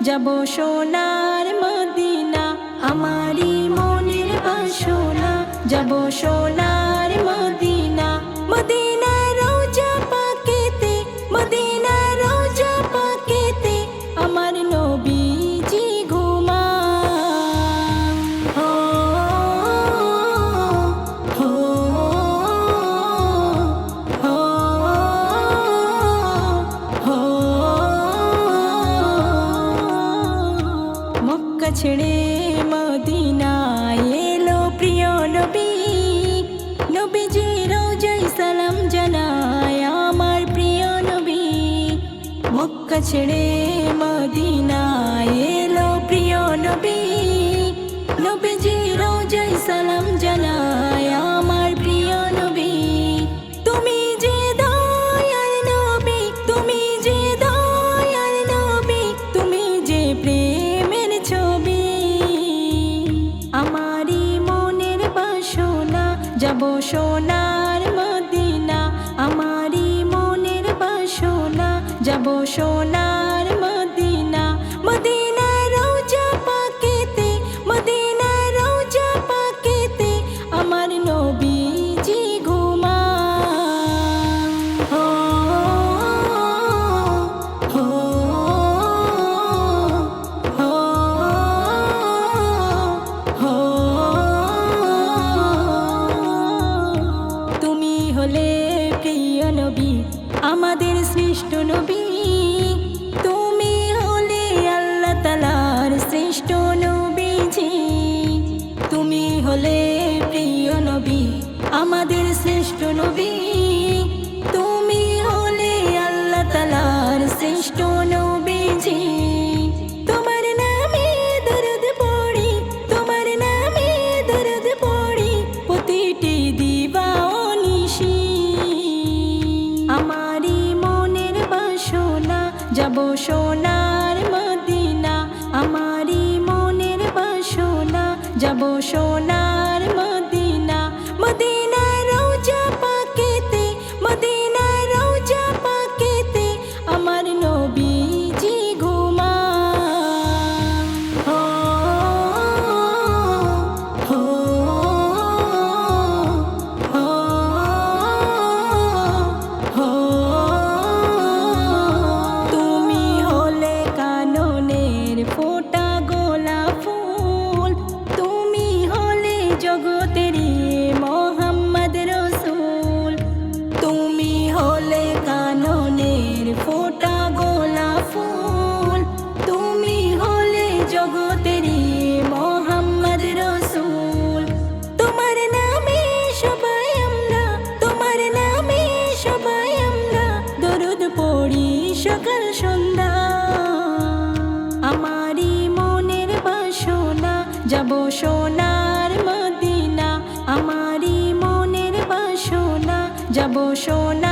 যাব সোনার মদিনা, আমারই মনের বাসনা, যাব সোনার মদিনা। মদিনার রওজা পাকেতে, মদিনার রওজা পাকেতে আমার নবীজি ঘুমান। হো হো হো হো মক্কা ছেড়ে মদিনায় এলো প্রিয় নবী, নবীজি রওজায় সালাম জানায় আমার প্রিয় নবী। মক্কা ছেড়ে মদিনায় এলো প্রিয় নবী, নবীজি রওজায় সালাম জানায় আমার প্রিয় নবী। তুমি যে দয়ার নবী, তুমি যে দয়ার নবী, তুমি যে প্রেমের ছবি। আমারই মনের বাসনা, যাব সোনার মদিনা, আমারই মনের বাসনা, যাব সোনার মদিনা। মদিনার রওজা পাকেতে, মদিনার রওজা পাকেতে আমার নবীজি ঘুমান। হো হো হো হো তুমি হলে প্রিয় নবী, আমাদের শ্রেষ্ঠ নবী। তুমি হলে আল্লাহ তাআলার শ্রেষ্ঠ নবীজি। তুমি হলে প্রিয় নবী, আমাদের শ্রেষ্ঠ নবী। তুমি হলে আল্লাহ তাআলার শ্রেষ্ঠ নবীজি। তোমার নামে দরুদ পড়ি, তোমার নামে দরুদ পড়ি প্রতিটি দিবা ও নিশি। আমারই মনের বাসনা, যাব সোনার মদিনা, আমারই মনের বাসনা, যাব সোনার মদিনা। মদিনার রওজা পাকেতে, মদিনার রওজা পাকেতে আমার নবীজি ঘুমান। হো হো হো হো তুমি হলে কাননের ফোঁটা গোলাপ ফুল, তুমি হলে জগতেরই মোহাম্মদ রসূল। তুমি হলে কাননের ফোঁটা গোলাপ ফুল, তুমি হলে জগতেরই মোহাম্মদ রসূল। তোমার নামে সবাই আমরা, তোমার নামে সবাই আমরা দরুদ পড়ি সকাল সন্ধ্যা। আমারই মনের বাসনা, যাব সোনার মদিনা, আমারই মনের বাসনা, যাব সোনার